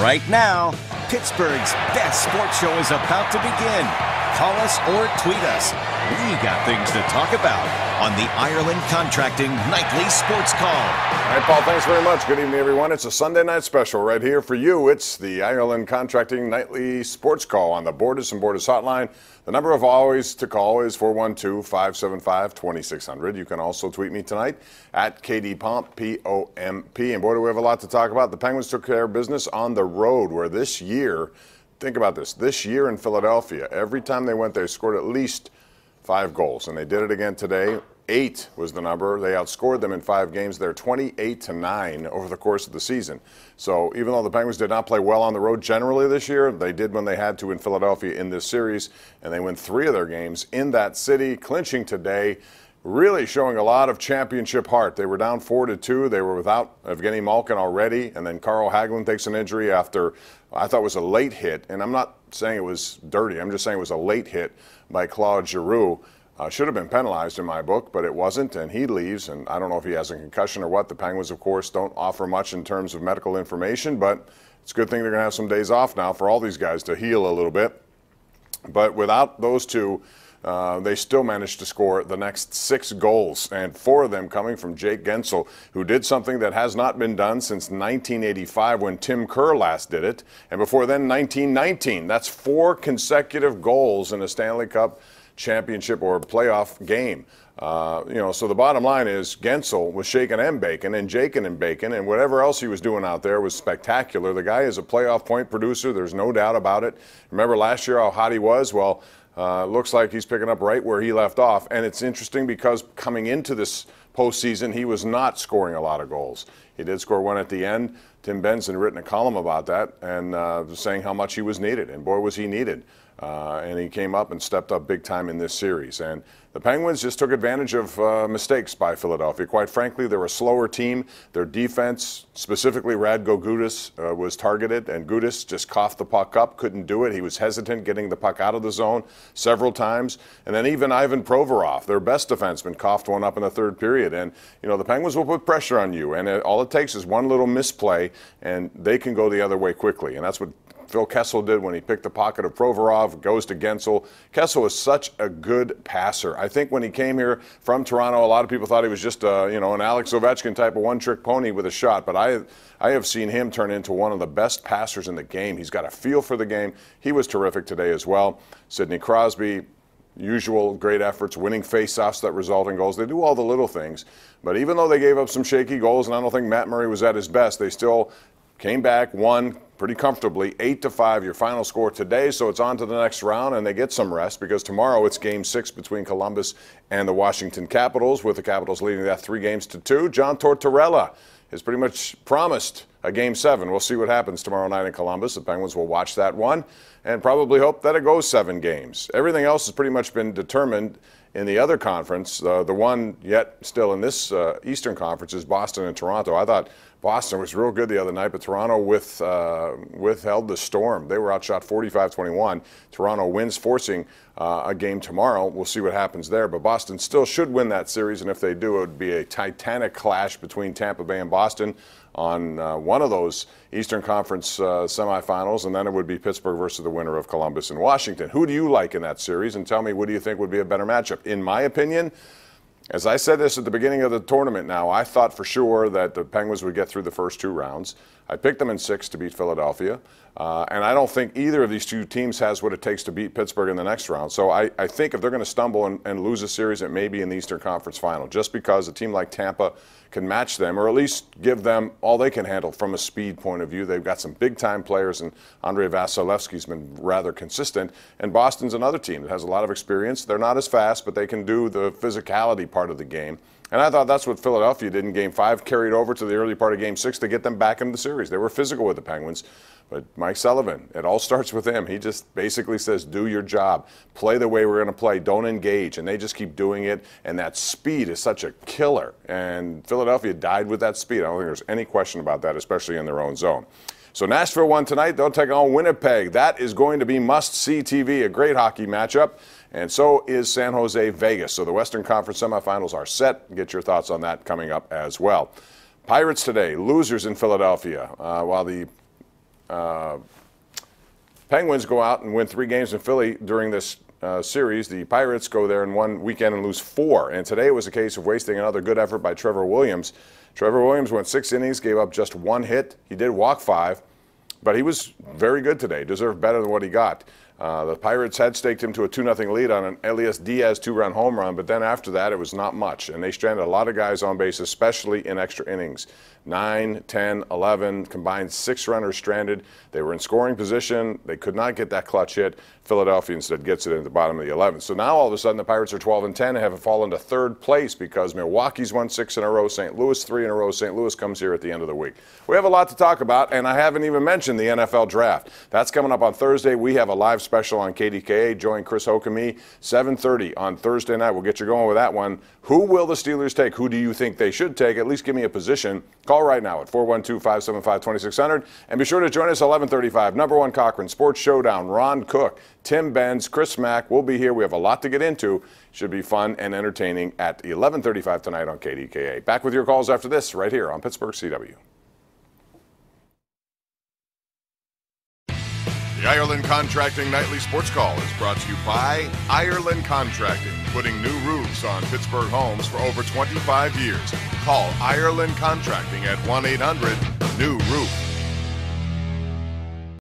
Right now, Pittsburgh's best sports show is about to begin. Call us or tweet us. We got things to talk about on the Ireland Contracting Nightly Sports Call. All right, Paul, thanks very much. Good evening, everyone. It's a Sunday night special right here for you. It's the Ireland Contracting Nightly Sports Call on the Bordas and Bordas Hotline. The number of always to call is 412-575-2600. You can also tweet me tonight at KDPomp, P-O-M-P. And boy, do we have a lot to talk about. The Penguins took care of business on the road, where this year, think about this year in Philadelphia, every time they went, they scored at least 5 goals. And they did it again today. 8 was the number. They outscored them in 5 games. They're 28-9 over the course of the season. So even though the Penguins did not play well on the road generally this year, they did when they had to in Philadelphia in this series, and they win 3 of their games in that city, clinching today, really showing a lot of championship heart. They were down 4-2. They were without Evgeny Malkin already, and then Carl Hagelin takes an injury after I thought it was a late hit, and I'm not saying it was dirty. I'm just saying it was a late hit by Claude Giroux. Should have been penalized in my book, but it wasn't, and he leaves, and I don't know if he has a concussion or what. The Penguins, of course, don't offer much in terms of medical information, but it's a good thing they're going to have some days off now for all these guys to heal a little bit. But without those two, they still managed to score the next 6 goals, and 4 of them coming from Jake Guentzel, who did something that has not been done since 1985 when Tim Kerr last did it, and before then 1919. That's 4 consecutive goals in a Stanley Cup championship or playoff game. So the bottom line is Guentzel was shaking and baking and jaking and baking, and whatever else he was doing out there was spectacular. The guy is a playoff point producer. There's no doubt about it. Remember last year how hot he was? Well, looks like he's picking up right where he left off. And it's interesting because coming into this postseason, he was not scoring a lot of goals. He did score 1 at the end. Tim Benson written a column about that and saying how much he was needed. And boy, was he needed. And he came up and stepped up big time in this series. And the Penguins just took advantage of mistakes by Philadelphia. Quite frankly, they're a slower team. Their defense, specifically Radko Gudas, was targeted, and Gudas just coughed the puck up, couldn't do it. He was hesitant getting the puck out of the zone several times. And then even Ivan Provorov, their best defenseman, coughed one up in the third period. And, the Penguins will put pressure on you. And all it takes is one little misplay, and they can go the other way quickly. And that's what Phil Kessel did when he picked the pocket of Provorov, goes to Guentzel. Kessel is such a good passer. I think when he came here from Toronto, a lot of people thought he was just an Alex Ovechkin type of one-trick pony with a shot. But I have seen him turn into one of the best passers in the game. He's got a feel for the game. He was terrific today as well. Sidney Crosby, usual great efforts, winning face-offs that result in goals. They do all the little things. But even though they gave up some shaky goals, and I don't think Matt Murray was at his best, they still came back, won pretty comfortably, 8-5, your final score today. So it's on to the next round, and they get some rest because tomorrow it's Game 6 between Columbus and the Washington Capitals, with the Capitals leading that 3-2. John Tortorella has pretty much promised a Game 7. We'll see what happens tomorrow night in Columbus. The Penguins will watch that one and probably hope that it goes 7 games. Everything else has pretty much been determined in the other conference. The one yet still in this Eastern Conference is Boston and Toronto. I thought Boston was real good the other night, but Toronto withheld the storm. They were outshot 45-21. Toronto wins, forcing a game tomorrow. We'll see what happens there. But Boston still should win that series, and if they do, it would be a titanic clash between Tampa Bay and Boston on one of those Eastern Conference semifinals, and then it would be Pittsburgh versus the winner of Columbus and Washington. Who do you like in that series? And tell me, what do you think would be a better matchup? In my opinion, as I said this at the beginning of the tournament now, I thought for sure that the Penguins would get through the first 2 rounds. I picked them in 6 to beat Philadelphia. And I don't think either of these 2 teams has what it takes to beat Pittsburgh in the next round. So I think if they're going to stumble and lose a series, it may be in the Eastern Conference Final, just because a team like Tampa can match them, or at least give them all they can handle from a speed point of view. They've got some big-time players, and Andrei Vasilevsky's been rather consistent. And Boston's another team that has a lot of experience. They're not as fast, but they can do the physicality part of the game. And I thought that's what Philadelphia did in Game 5, carried over to the early part of Game 6 to get them back into the series. They were physical with the Penguins. But Mike Sullivan, it all starts with him. He just basically says, do your job. Play the way we're going to play. Don't engage. And they just keep doing it. And that speed is such a killer. And Philadelphia died with that speed. I don't think there's any question about that, especially in their own zone. So Nashville won tonight. They'll take on Winnipeg. That is going to be must-see TV, a great hockey matchup. And so is San Jose Vegas. So the Western Conference semifinals are set. Get your thoughts on that coming up as well. Pirates today, losers in Philadelphia. While the Penguins go out and win 3 games in Philly during this series. The Pirates go there in one weekend and lose 4. And today it was a case of wasting another good effort by Trevor Williams. Trevor Williams went 6 innings, gave up just 1 hit. He did walk 5, but he was very good today. Deserved better than what he got. The Pirates had staked him to a 2-0 lead on an Elias Diaz 2-run home run, but then after that it was not much. And they stranded a lot of guys on base, especially in extra innings. 9, 10, 11, combined 6 runners stranded. They were in scoring position. They could not get that clutch hit. Philadelphia instead gets it in the bottom of the 11th. So now all of a sudden the Pirates are 12-10 and have fallen to 3rd place because Milwaukee's won 6 in a row, St. Louis 3 in a row. St. Louis comes here at the end of the week. We have a lot to talk about, and I haven't even mentioned the NFL draft. That's coming up on Thursday. We have a live special on KDKA. Join Chris Hoke and me, 7:30 on Thursday night. We'll get you going with that one. Who will the Steelers take? Who do you think they should take? At least give me a position. Call right now at 412-575-2600. And be sure to join us at 11:35. Number 1 Cochran Sports Showdown. Ron Cook, Tim Benz, Chris Mack will be here. We have a lot to get into. Should be fun and entertaining at 11:35 tonight on KDKA. Back with your calls after this right here on Pittsburgh CW. The Ireland Contracting Nightly Sports Call is brought to you by Ireland Contracting, putting new roofs on Pittsburgh homes for over 25 years. Call Ireland Contracting at 1-800-NEW-ROOF.